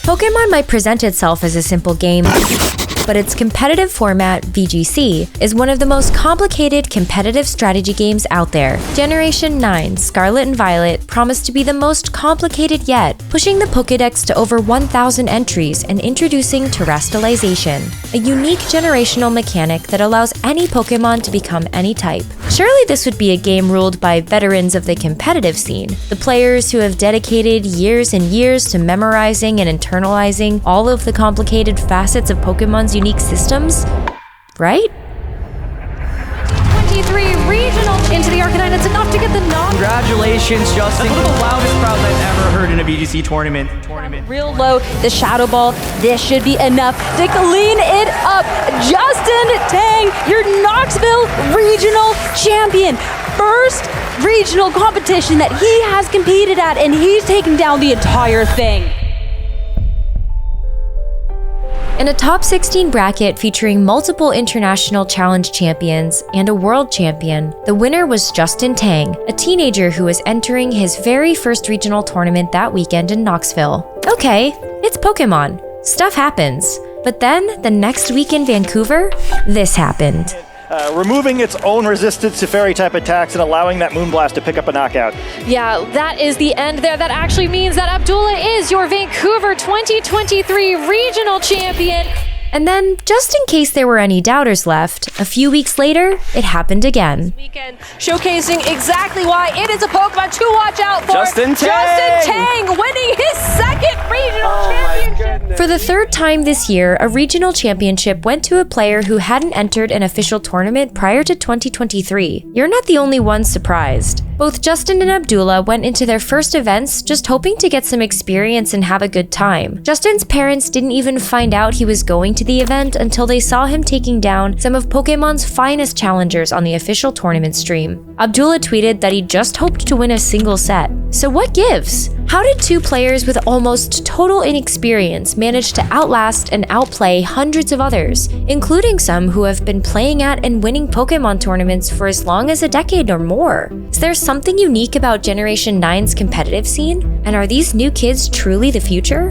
Pokémon might present itself as a simple game, but its competitive format, VGC, is one of the most complicated competitive strategy games out there. Generation 9, Scarlet and Violet, promised to be the most complicated yet, pushing the Pokédex to over 1,000 entries and introducing terrestrialization, a unique generational mechanic that allows any Pokémon to become any type. Surely this would be a game ruled by veterans of the competitive scene, the players who have dedicated years and years to memorizing and internalizing all of the complicated facets of Pokémon's unique systems, right? 23 regional into the Arcanine. It's enough to get the nod. Congratulations, Justin. That's one of the loudest crowds I've ever heard in a VGC tournament. Real low, the Shadow Ball. This should be enough to clean it up. Justin Tang, your Knoxville regional champion. First regional competition that he has competed at, and he's taken down the entire thing. In a top 16 bracket featuring multiple international challenge champions and a world champion, the winner was Justin Tang, a teenager who was entering his very first regional tournament that weekend in Knoxville. Okay, it's Pokémon. Stuff happens. But then, the next week in Vancouver, this happened. Removing its own resistance to fairy-type attacks and allowing that Moonblast to pick up a knockout. Yeah, that is the end there. That actually means that Abdullah is your Vancouver 2023 regional champion. And then, just in case there were any doubters left, a few weeks later, it happened again. Weekend showcasing exactly why it is a Pokemon to watch out for. Justin Tang! Justin Tang winning his second regional championship. For the third time this year, a regional championship went to a player who hadn't entered an official tournament prior to 2023. You're not the only one surprised. Both Justin and Abdullah went into their first events just hoping to get some experience and have a good time. Justin's parents didn't even find out he was going to the event until they saw him taking down some of Pokemon's finest challengers on the official tournament stream. Abdullah tweeted that he just hoped to win a single set. So what gives? How did two players with almost total inexperience manage to outlast and outplay hundreds of others, including some who have been playing at and winning Pokemon tournaments for as long as a decade or more? Is there something unique about Generation 9's competitive scene? And are these new kids truly the future?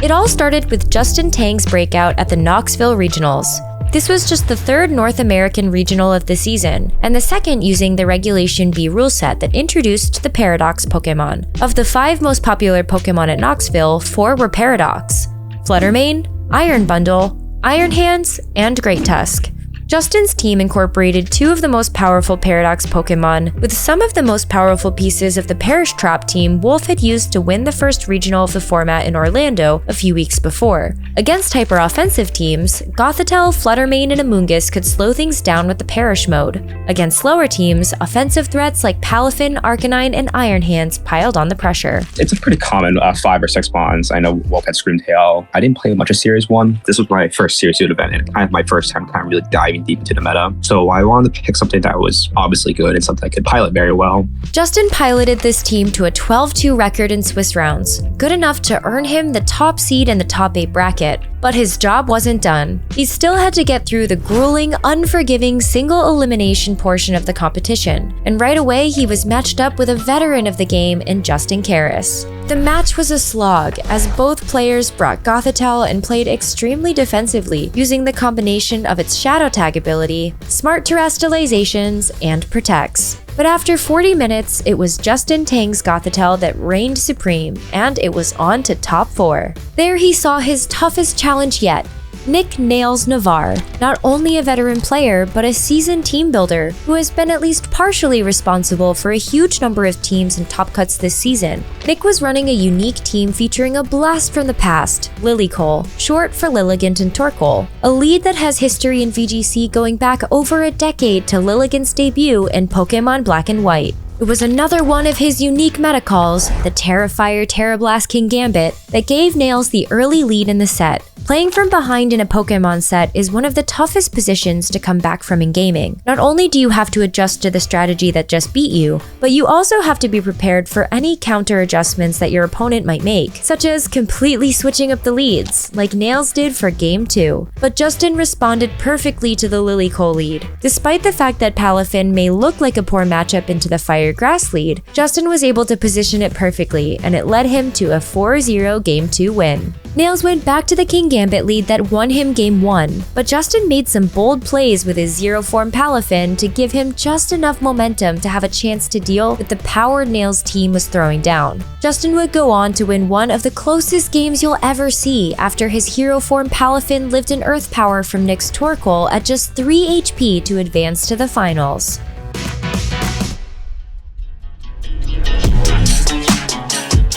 It all started with Justin Tang's breakout at the Knoxville Regionals. This was just the third North American regional of the season, and the second using the Regulation B rule set that introduced the Paradox Pokemon. Of the 5 most popular Pokemon at Knoxville, 4 were Paradox: Fluttermane, Iron Bundle, Iron Hands, and Great Tusk. Justin's team incorporated 2 of the most powerful Paradox Pokemon, with some of the most powerful pieces of the Perish Trap team Wolf had used to win the first regional of the format in Orlando a few weeks before. Against hyper-offensive teams, Gothitelle, Fluttermane, and Amoonguss could slow things down with the Perish mode. Against slower teams, offensive threats like Palafin, Arcanine, and Iron Hands piled on the pressure. It's a pretty common 5 or 6 bonds. I know Wolf had Scream Tail. I didn't play much of Series 1. This was my first Series 2 event, and kind of my first time kind of really diving deep into the meta. So I wanted to pick something that was obviously good and something I could pilot very well. Justin piloted this team to a 12-2 record in Swiss rounds, good enough to earn him the top seed in the top 8 bracket. But his job wasn't done. He still had to get through the grueling, unforgiving single elimination portion of the competition, and right away he was matched up with a veteran of the game in Justin Karras. The match was a slog, as both players brought Gothitelle and played extremely defensively, using the combination of its Shadow Tag ability, smart terrestrializations, and protects. But after 40 minutes, it was Justin Tang's Gothitelle that reigned supreme, and it was on to top 4. There he saw his toughest challenge yet, Nick Nails Navarre, not only a veteran player, but a seasoned team builder who has been at least partially responsible for a huge number of teams and top cuts this season. Nick was running a unique team featuring a blast from the past, Lilycole, short for Lilligant and Torkoal, a lead that has history in VGC going back over a decade to Lilligant's debut in Pokemon Black and White. It was another one of his unique meta calls, the Terrafire Terrablast King Gambit, that gave Nails the early lead in the set. Playing from behind in a Pokemon set is one of the toughest positions to come back from in gaming. Not only do you have to adjust to the strategy that just beat you, but you also have to be prepared for any counter adjustments that your opponent might make, such as completely switching up the leads, like Nails did for Game 2. But Justin responded perfectly to the Lilycole lead. Despite the fact that Palafin may look like a poor matchup into the Fire entire grass lead, Justin was able to position it perfectly, and it led him to a 4-0 Game 2 win. Nails went back to the King Gambit lead that won him Game 1, but Justin made some bold plays with his Zero Form Palafin to give him just enough momentum to have a chance to deal with the power Nails team was throwing down. Justin would go on to win one of the closest games you'll ever see after his Hero Form Palafin lived in Earth Power from Nyx's Torkoal at just 3 HP to advance to the finals.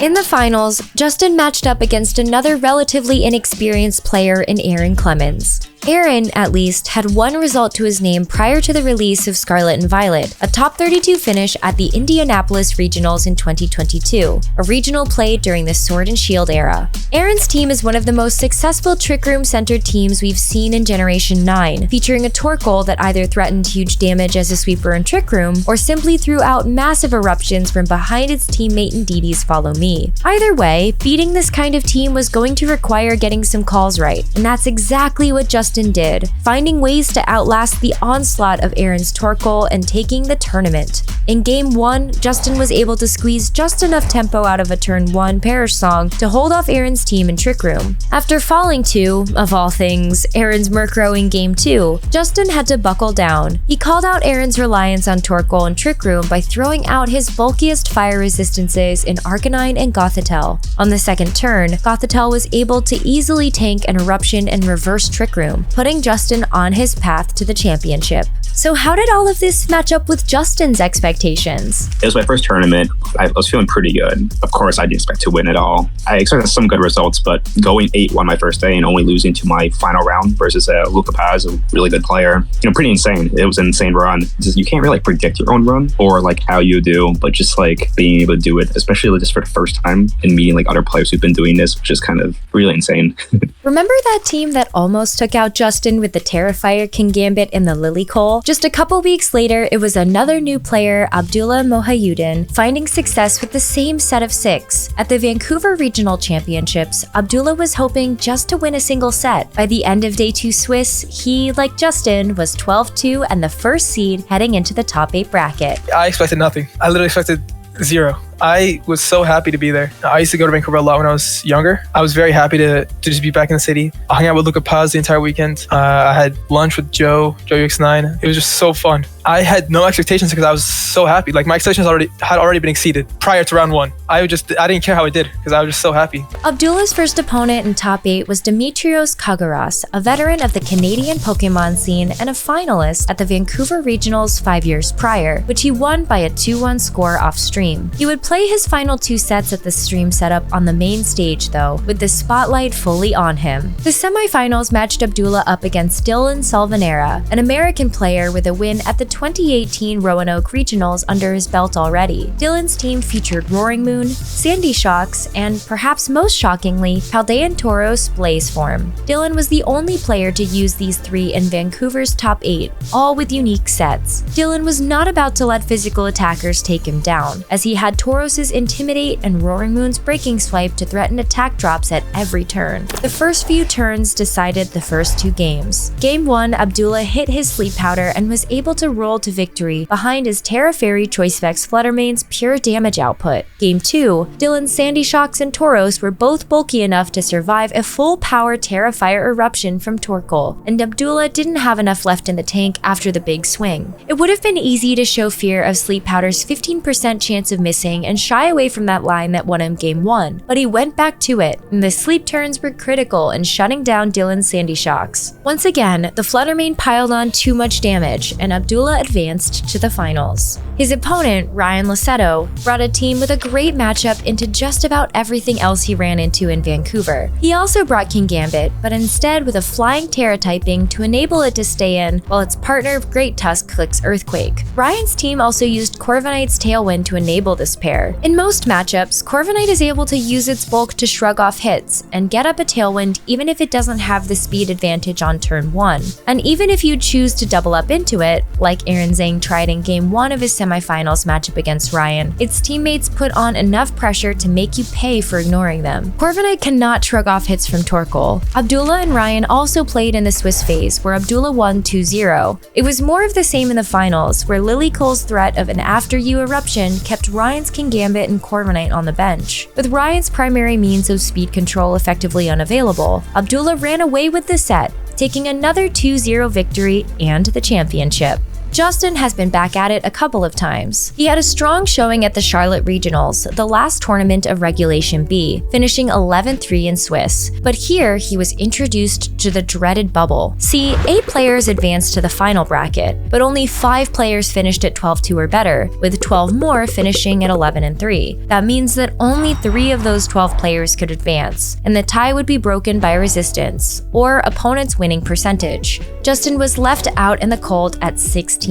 In the finals, Justin matched up against another relatively inexperienced player in Aaron Clemens. Aaron, at least, had one result to his name prior to the release of Scarlet and Violet, a top 32 finish at the Indianapolis Regionals in 2022, a regional played during the Sword and Shield era. Aaron's team is one of the most successful Trick Room-centered teams we've seen in Generation 9, featuring a Torkoal that either threatened huge damage as a sweeper in Trick Room, or simply threw out massive eruptions from behind its teammate Ndidi's Follow Me. Either way, beating this kind of team was going to require getting some calls right, and that's exactly what Justin did, finding ways to outlast the onslaught of Aaron's Torkoal and taking the tournament. In Game 1, Justin was able to squeeze just enough tempo out of a turn 1 Perish Song to hold off Aaron's team in Trick Room. After falling to, of all things, Aaron's Murkrow in Game 2, Justin had to buckle down. He called out Aaron's reliance on Torkoal in Trick Room by throwing out his bulkiest fire resistances in Arcanine and Gothitelle. On the second turn, Gothitelle was able to easily tank an Eruption and reverse Trick Room, putting Justin on his path to the championship. So how did all of this match up with Justin's expectations? It was my first tournament. I was feeling pretty good. Of course, I didn't expect to win at all. I expected some good results, but going 8-1 my first day and only losing to my final round versus Luca Paz, a really good player, pretty insane. It was an insane run. You can't really predict your own run or how you do, but just being able to do it, especially just for the first time and meeting other players who've been doing this, which is kind of really insane. Remember that team that almost took out Justin with the Terrifier King Gambit and the Lily Cole? Just a couple weeks later, it was another new player, Abdullah Mohayudin, finding success with the same set of 6. At the Vancouver Regional Championships, Abdullah was hoping just to win a single set. By the end of Day 2 Swiss, he, like Justin, was 12-2 and the first seed heading into the top 8 bracket. I expected nothing. I literally expected 0. I was so happy to be there. I used to go to Vancouver a lot when I was younger. I was very happy to just be back in the city. I hung out with Luca Paz the entire weekend. I had lunch with Joe UX9. It was just so fun. I had no expectations because I was so happy. My expectations had already been exceeded prior to round 1. I didn't care how I did because I was just so happy. Abdullah's first opponent in top 8 was Dimitrios Kagaras, a veteran of the Canadian Pokémon scene and a finalist at the Vancouver Regionals 5 years prior, which he won by a 2-1 score off stream. He would play his final 2 sets at the stream setup on the main stage though, with the spotlight fully on him. The semifinals matched Abdullah up against Dylan Salvanera, an American player with a win at the 2018 Roanoke Regionals under his belt already. Dylan's team featured Roaring Moon, Sandy Shocks, and perhaps most shockingly, Paldean Tauros Blaze Form. Dylan was the only player to use these 3 in Vancouver's top 8, all with unique sets. Dylan was not about to let physical attackers take him down, as he had Tauros's Intimidate and Roaring Moon's Breaking Swipe to threaten attack drops at every turn. The first few turns decided the first 2 games. Game 1, Abdullah hit his Sleep Powder and was able to roll to victory behind his Terra Fairy Choice Vex Fluttermane's pure damage output. Game 2, Dylan's Sandy Shocks and Tauros were both bulky enough to survive a full power Terra Fire Eruption from Torkoal, and Abdullah didn't have enough left in the tank after the big swing. It would have been easy to show fear of Sleep Powder's 15% chance of missing and shy away from that line that won him Game 1, but he went back to it, and the sleep turns were critical in shutting down Dylan's Sandy Shocks. Once again, the Fluttermane piled on too much damage, and Abdullah advanced to the finals. His opponent, Ryan Lassetto, brought a team with a great matchup into just about everything else he ran into in Vancouver. He also brought King Gambit, but instead with a flying Terra typing to enable it to stay in, while its partner Great Tusk clicks Earthquake. Ryan's team also used Corviknight's Tailwind to enable this pair. In most matchups, Corviknight is able to use its bulk to shrug off hits and get up a Tailwind even if it doesn't have the speed advantage on turn 1. And even if you choose to double up into it, like Aaron Zhang tried in Game 1 of his semifinals matchup against Ryan, its teammates put on enough pressure to make you pay for ignoring them. Corviknight cannot shrug off hits from Torkoal. Abdullah and Ryan also played in the Swiss phase, where Abdullah won 2-0. It was more of the same in the finals, where Lilycole's threat of an after you eruption kept Ryan's Kingambit and Corviknight on the bench. With Ryan's primary means of speed control effectively unavailable, Abdullah ran away with the set, taking another 2-0 victory and the championship. Justin has been back at it a couple of times. He had a strong showing at the Charlotte Regionals, the last tournament of Regulation B, finishing 11-3 in Swiss. But here, he was introduced to the dreaded bubble. See, 8 players advanced to the final bracket, but only 5 players finished at 12-2 or better, with 12 more finishing at 11-3. That means that only 3 of those 12 players could advance, and the tie would be broken by resistance, or opponent's winning percentage. Justin was left out in the cold at 16th.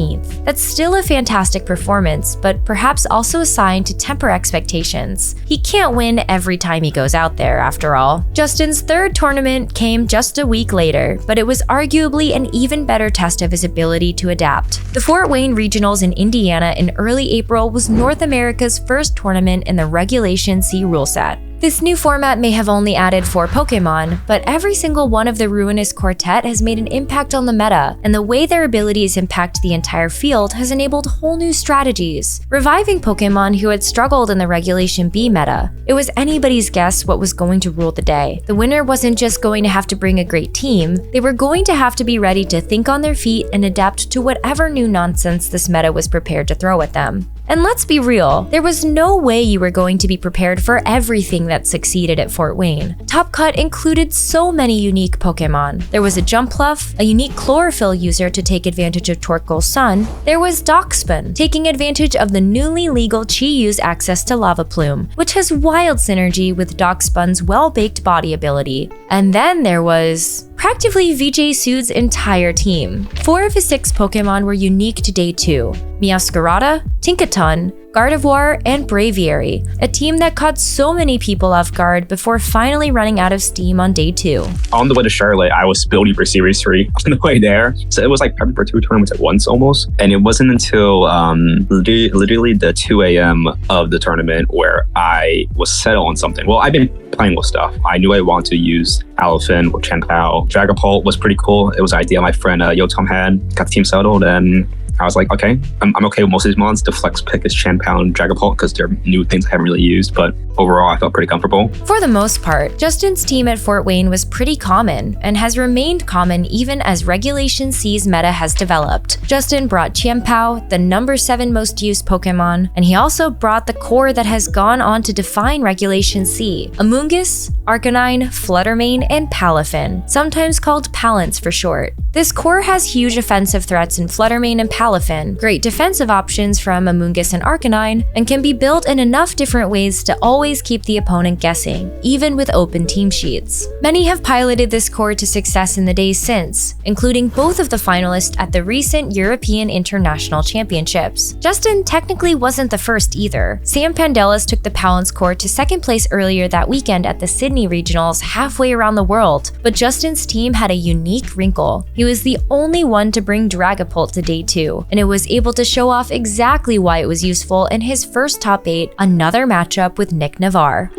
That's still a fantastic performance, but perhaps also a sign to temper expectations. He can't win every time he goes out there, after all. Justin's third tournament came just a week later, but it was arguably an even better test of his ability to adapt. The Fort Wayne Regionals in Indiana in early April was North America's first tournament in the Regulation C rule set. This new format may have only added 4 Pokémon, but every single one of the Ruinous Quartet has made an impact on the meta, and the way their abilities impact the entire field has enabled whole new strategies, reviving Pokémon who had struggled in the Regulation B meta. It was anybody's guess what was going to rule the day. The winner wasn't just going to have to bring a great team, they were going to have to be ready to think on their feet and adapt to whatever new nonsense this meta was prepared to throw at them. And let's be real, there was no way you were going to be prepared for everything that succeeded at Fort Wayne. Top Cut included so many unique Pokémon. There was a Jumpluff, a unique Chlorophyll user to take advantage of Torkoal's sun. There was Doxpin, taking advantage of the newly legal Chi-Yu's access to Lava Plume, which has wild synergy with Doxpun's well-baked body ability. And then there was practically VJ Sude's entire team. 4 of his 6 Pokémon were unique to Day 2. Meowscarada, Tinkaton, Gardevoir, and Braviary, a team that caught so many people off guard before finally running out of steam on Day 2. On the way to Charlotte, I was building for Series 3 on the way there. So it was like prepping for 2 tournaments at once almost. And it wasn't until literally the 2 a.m. of the tournament where I was settled on something. Well, I've been playing with stuff. I knew I wanted to use Elephant or Chien-Pao. Dragapult was pretty cool. It was an idea my friend Yotam had. Got the team settled, and I was like, okay, I'm okay with most of these mons. The flex pick is Chien-Pao and Dragapult because they're new things I haven't really used, but overall I felt pretty comfortable. For the most part, Justin's team at Fort Wayne was pretty common and has remained common even as Regulation C's meta has developed. Justin brought Chien-Pao, the number 7 most used Pokemon, and he also brought the core that has gone on to define Regulation C: Amoonguss, Arcanine, Fluttermane, and Palafin, sometimes called Palance for short. This core has huge offensive threats in Fluttermane and Palafin, great defensive options from Amoonguss and Arcanine, and can be built in enough different ways to always keep the opponent guessing, even with open team sheets. Many have piloted this core to success in the days since, including both of the finalists at the recent European International Championships. Justin technically wasn't the first either. Sam Pandelis took the Palance core to second place earlier that weekend at the Sydney Regionals halfway around the world, but Justin's team had a unique wrinkle. He was the only one to bring Dragapult to Day 2, and it was able to show off exactly why it was useful in his first top 8, another matchup with Nick Navarre.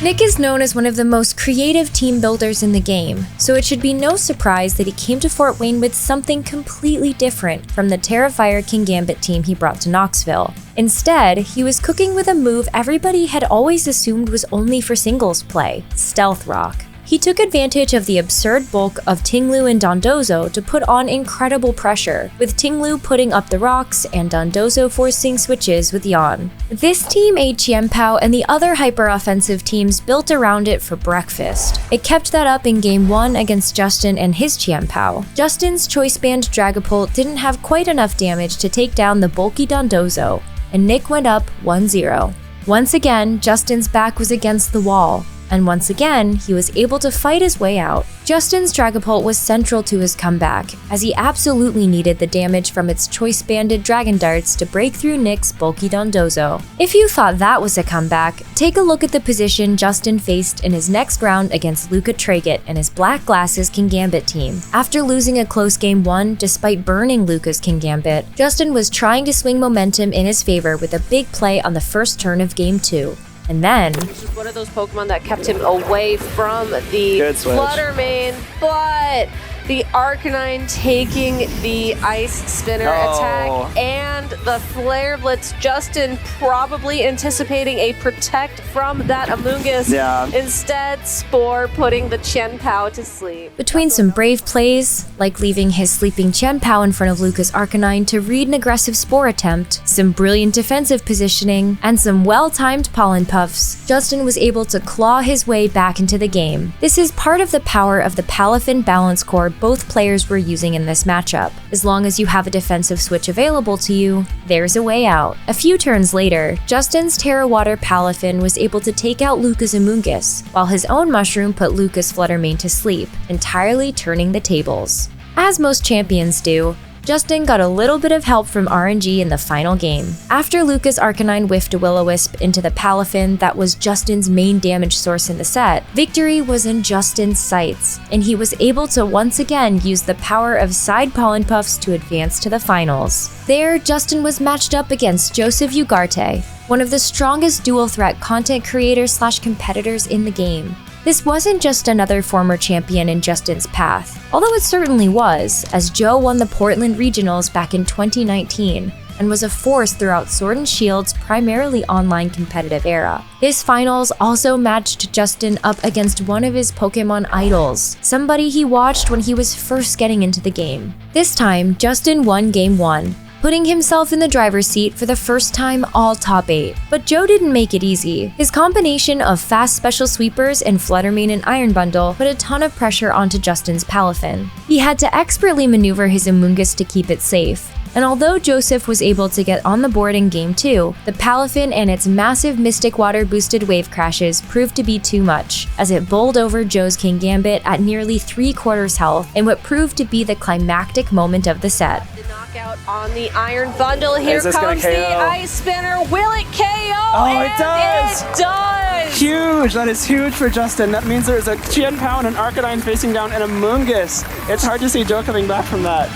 Nick is known as one of the most creative team builders in the game, so it should be no surprise that he came to Fort Wayne with something completely different from the Terrifier Kingambit team he brought to Knoxville. Instead, he was cooking with a move everybody had always assumed was only for singles play: Stealth Rock. He took advantage of the absurd bulk of Tinglu and Dondozo to put on incredible pressure, with Tinglu putting up the rocks and Dondozo forcing switches with Yawn. This team ate Chien-Pao and the other hyper-offensive teams built around it for breakfast. It kept that up in Game 1 against Justin and his Chien-Pao. Justin's Choice Band Dragapult didn't have quite enough damage to take down the bulky Dondozo, and Nick went up 1-0. Once again, Justin's back was against the wall. and once again, he was able to fight his way out. Justin's Dragapult was central to his comeback, as he absolutely needed the damage from its choice-banded Dragon Darts to break through Nick's bulky Dondozo. If you thought that was a comeback, take a look at the position Justin faced in his next round against Luca Traget and his Black Glasses Kingambit team. After losing a close Game 1 despite burning Luca's Kingambit, Justin was trying to swing momentum in his favor with a big play on the first turn of Game 2. And then, this is one of those Pokemon that kept him away from the Flutter Mane, but the Arcanine taking the Ice Spinner attack and the Flare Blitz. Justin probably anticipating a protect from that Amoonguss. Instead, Spore putting the Chien-Pao to sleep. Between some brave plays, like leaving his sleeping Chien-Pao in front of Luca's Arcanine to read an aggressive Spore attempt, some brilliant defensive positioning, and some well-timed Pollen Puffs, Justin was able to claw his way back into the game. This is part of the power of the Palafin balance core both players were using in this matchup. As long as you have a defensive switch available to you, there's a way out. A few turns later, Justin's Terra Water Palafin was able to take out Luca's Amoonguss, while his own Mushroom put Luca's Flutter Mane to sleep, entirely turning the tables. As most champions do, Justin got a little bit of help from RNG in the final game. After Luca's Arcanine whiffed a Will-O-Wisp into the Palafin that was Justin's main damage source in the set, victory was in Justin's sights, and he was able to once again use the power of side Pollen Puffs to advance to the finals. There, Justin was matched up against Joseph Ugarte, one of the strongest dual-threat content creators/competitors in the game. This wasn't just another former champion in Justin's path, although it certainly was, as Joe won the Portland Regionals back in 2019 and was a force throughout Sword and Shield's primarily online competitive era. His finals also matched Justin up against one of his Pokemon idols, somebody he watched when he was first getting into the game. This time, Justin won Game 1, putting himself in the driver's seat for the first time all top 8. But Joe didn't make it easy. His combination of fast special sweepers and Flutter Mane and Iron Bundle put a ton of pressure onto Justin's Palafin. He had to expertly maneuver his Amoonguss to keep it safe. And although Joseph was able to get on the board in Game 2, the Palafin and its massive Mystic Water boosted wave crashes proved to be too much, as it bowled over Joe's Kingambit at nearly 3/4 health in what proved to be the climactic moment of the set. Knockout on the Iron Bundle. Here comes the Ice Spinner. Will it KO? Oh, it does! It does! Huge! That is huge for Justin. That means there's a Chien-Pao and an Arcanine facing down an Amoonguss. It's hard to see Joe coming back from that.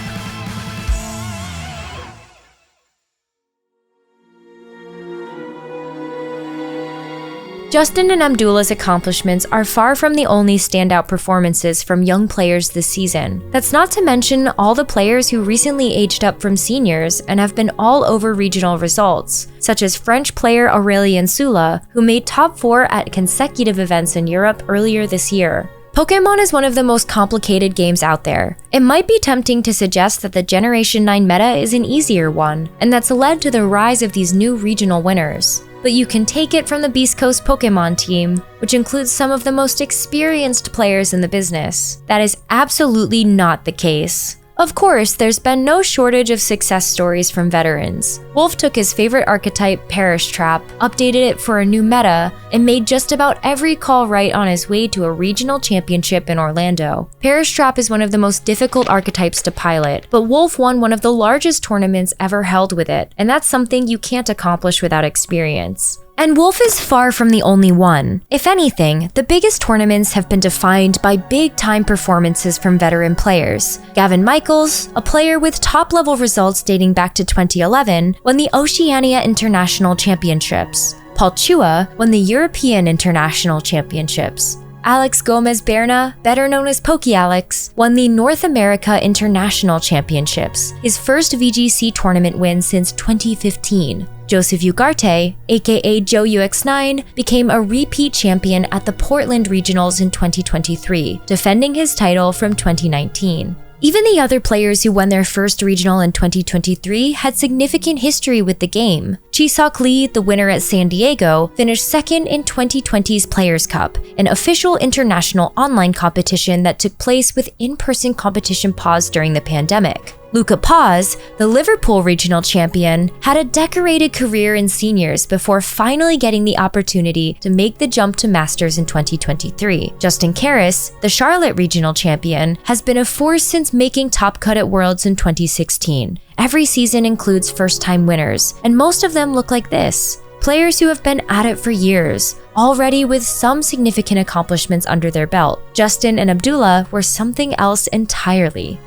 Justin and Abdullah's accomplishments are far from the only standout performances from young players this season. That's not to mention all the players who recently aged up from seniors and have been all over regional results, such as French player Aurélien Sula, who made top 4 at consecutive events in Europe earlier this year. Pokémon is one of the most complicated games out there. It might be tempting to suggest that the Generation 9 meta is an easier one, and that's led to the rise of these new regional winners. But you can take it from the Beastcoast Pokémon team, which includes some of the most experienced players in the business. That is absolutely not the case. Of course, there's been no shortage of success stories from veterans. Wolf took his favorite archetype, Perish Trap, updated it for a new meta, and made just about every call right on his way to a regional championship in Orlando. Perish Trap is one of the most difficult archetypes to pilot, but Wolf won one of the largest tournaments ever held with it, and that's something you can't accomplish without experience. And Wolf is far from the only one. If anything, the biggest tournaments have been defined by big-time performances from veteran players. Gavin Michaels, a player with top-level results dating back to 2011, won the Oceania International Championships. Paul Chua won the European International Championships. Alex Gomez-Berna, better known as PokeAlex, won the North America International Championships, his first VGC tournament win since 2015. Joseph Ugarte, aka Joe UX9, became a repeat champion at the Portland Regionals in 2023, defending his title from 2019. Even the other players who won their first regional in 2023 had significant history with the game. Chi-Seok Lee, the winner at San Diego, finished second in 2020's Players' Cup, an official international online competition that took place with in-person competition paused during the pandemic. Luca Paz, the Liverpool regional champion, had a decorated career in seniors before finally getting the opportunity to make the jump to Masters in 2023. Justin Karras, the Charlotte regional champion, has been a force since making top cut at Worlds in 2016. Every season includes first-time winners, and most of them look like this. Players who have been at it for years, already with some significant accomplishments under their belt. Justin and Abdullah were something else entirely.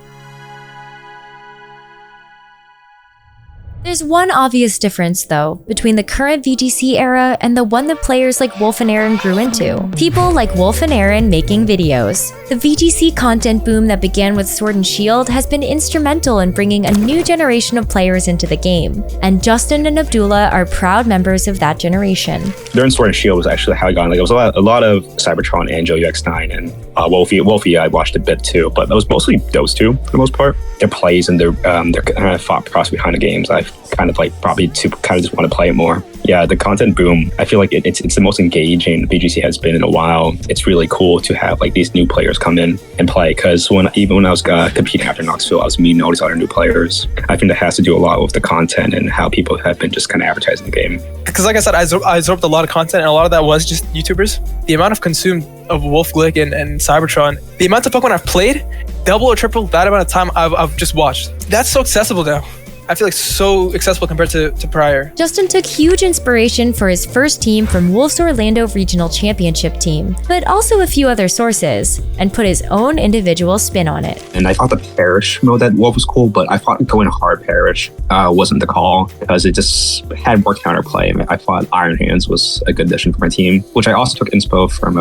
There's one obvious difference, though, between the current VGC era and the one that players like Wolf and Aaron grew into. People like Wolf and Aaron making videos. The VGC content boom that began with Sword and Shield has been instrumental in bringing a new generation of players into the game, and Justin and Abdullah are proud members of that generation. During Sword and Shield was actually how I got in. Like, it was a lot of Cybertron and Joe UX9 and Wolfey. I watched a bit too, but it was mostly those two for the most part. Their plays and their kind of thought process behind the games, I've kind of like probably to kind of just want to play it more. Yeah, the content boom, I feel like it's the most engaging VGC has been in a while. It's really cool to have like these new players come in and play, because even when I was competing after Knoxville, I was meeting all these other new players. I think that has to do a lot with the content and how people have been just kind of advertising the game. Because like I said, I absorbed a lot of content, and a lot of that was just YouTubers. The amount of consumed of Wolf Glick and Cybertron, the amount of Pokemon I've played, double or triple that amount of time I've just watched. That's so accessible now. I feel like so accessible compared to prior. Justin took huge inspiration for his first team from Wolf's Orlando Regional Championship team, but also a few other sources, and put his own individual spin on it. And I thought the Parish mode that Wolf was cool, but I thought going hard Parish wasn't the call, because it just had more counterplay. I thought Iron Hands was a good addition for my team, which I also took inspo from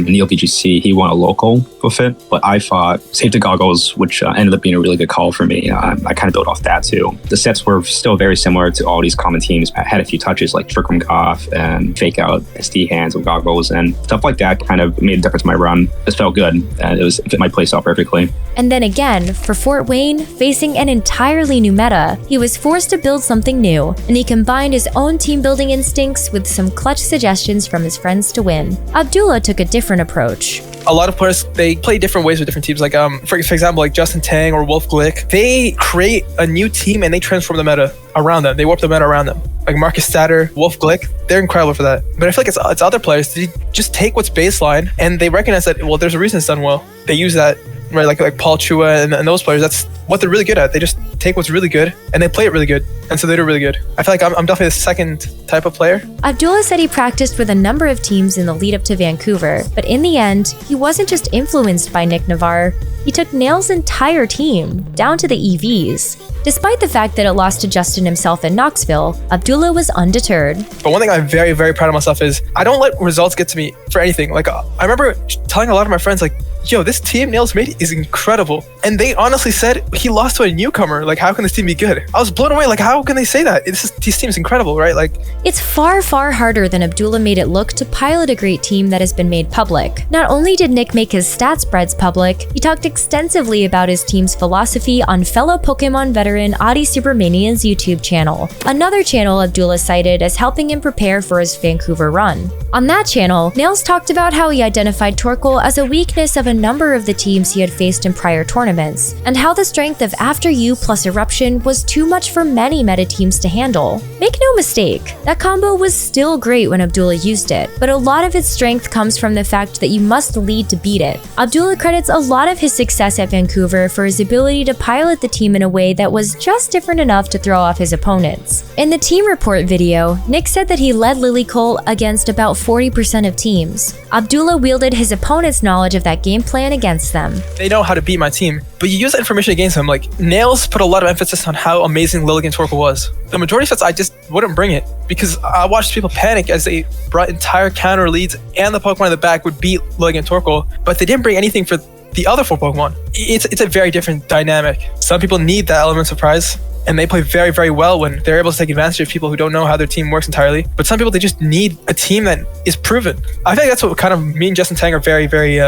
Neil VGC. He won a local with it, but I thought Safety Goggles, which ended up being a really good call for me. I kind of built off that too. The sets were still very similar to all these common teams. I had a few touches like Trick Room Goth and Fake Out SD Hands with Goggles, and stuff like that kind of made a difference in my run. It felt good, and it fit my playstyle perfectly. And then again, for Fort Wayne, facing an entirely new meta, he was forced to build something new, and he combined his own team-building instincts with some clutch suggestions from his friends to win. Abdullah took a different approach. A lot of players, they play different ways with different teams. Like, for example, like Justin Tang or Wolf Glick, they create a new team and they transform the meta around them. They warp the meta around them. Like Marcus Statter, Wolf Glick, they're incredible for that. But I feel like it's other players, they just take what's baseline and they recognize that, well, there's a reason it's done well. They use that, right? Like Paul Chua and those players, that's what they're really good at. They just take what's really good and they play it really good. And so they do really good. I feel like I'm definitely the second type of player. Abdullah said he practiced with a number of teams in the lead up to Vancouver, but in the end, he wasn't just influenced by Nick Navarre, he took Nail's entire team, down to the EVs. Despite the fact that it lost to Justin himself in Knoxville, Abdullah was undeterred. But one thing I'm very, very proud of myself is I don't let results get to me for anything. Like, I remember telling a lot of my friends, like, yo, this team Nail's made is incredible. And they honestly said he lost to a newcomer. Like, how can this team be good? I was blown away. Like, how can they say that? This team is incredible, right? Like, it's far, far harder than Abdullah made it look to pilot a great team that has been made public. Not only did Nick make his stat spreads public, he talked extensively about his team's philosophy on fellow Pokemon veteran Adi Supermanian's YouTube channel, another channel Abdullah cited as helping him prepare for his Vancouver run. On that channel, Nails talked about how he identified Torkoal as a weakness of a number of the teams he had faced in prior tournaments, and how the strength of After You plus Eruption was too much for many meta teams to handle. Make no mistake, that combo was still great when Abdullah used it, but a lot of its strength comes from the fact that you must lead to beat it. Abdullah credits a lot of his success at Vancouver for his ability to pilot the team in a way that was just different enough to throw off his opponents. In the team report video, Nick said that he led Lilycole against about 40% of teams. Abdullah wielded his opponent's knowledge of that game plan against them. They know how to beat my team, but you use that information against them. Like, Nails put a lot of emphasis on how amazing Lilligant Torkoal was. The majority of sets, I just wouldn't bring it because I watched people panic as they brought entire counter leads and the Pokemon in the back would beat Lilligant Torkoal, but they didn't bring anything for the other 4 Pokemon. It's a very different dynamic. Some people need that element of surprise, and they play very, very well when they're able to take advantage of people who don't know how their team works entirely. But some people, they just need a team that is proven. I think that's what kind of me and Justin Tang are very, very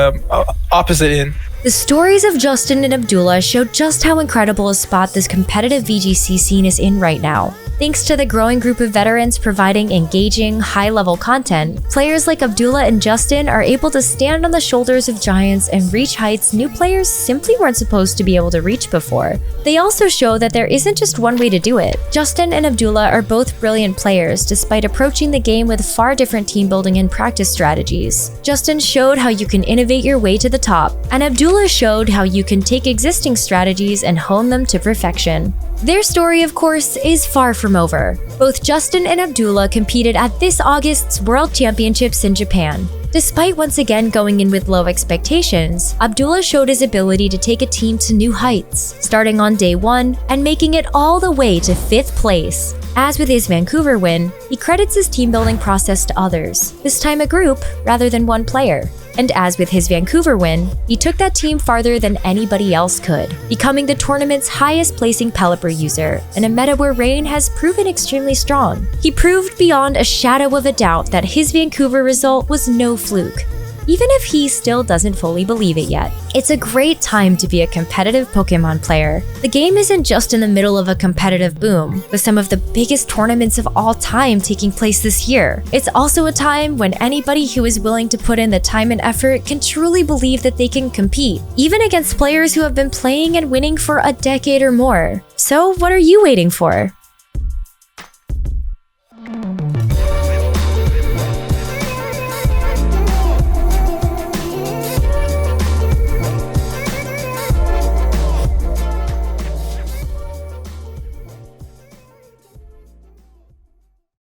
opposite in. The stories of Justin and Abdullah show just how incredible a spot this competitive VGC scene is in right now. Thanks to the growing group of veterans providing engaging, high-level content, players like Abdullah and Justin are able to stand on the shoulders of giants and reach heights new players simply weren't supposed to be able to reach before. They also show that there isn't just one way to do it. Justin and Abdullah are both brilliant players despite approaching the game with far different team building and practice strategies. Justin showed how you can innovate your way to the top, and Abdullah showed how you can take existing strategies and hone them to perfection. Their story, of course, is far from over. Both Justin and Abdullah competed at this August's World Championships in Japan. Despite once again going in with low expectations, Abdullah showed his ability to take a team to new heights, starting on day 1 and making it all the way to 5th place. As with his Vancouver win, he credits his team building process to others, this time a group rather than one player. And as with his Vancouver win, he took that team farther than anybody else could, becoming the tournament's highest placing Pelipper user, in a meta where Rain has proven extremely strong. He proved beyond a shadow of a doubt that his Vancouver result was no fluke, even if he still doesn't fully believe it yet. It's a great time to be a competitive Pokémon player. The game isn't just in the middle of a competitive boom, with some of the biggest tournaments of all time taking place this year. It's also a time when anybody who is willing to put in the time and effort can truly believe that they can compete, even against players who have been playing and winning for a decade or more. So what are you waiting for?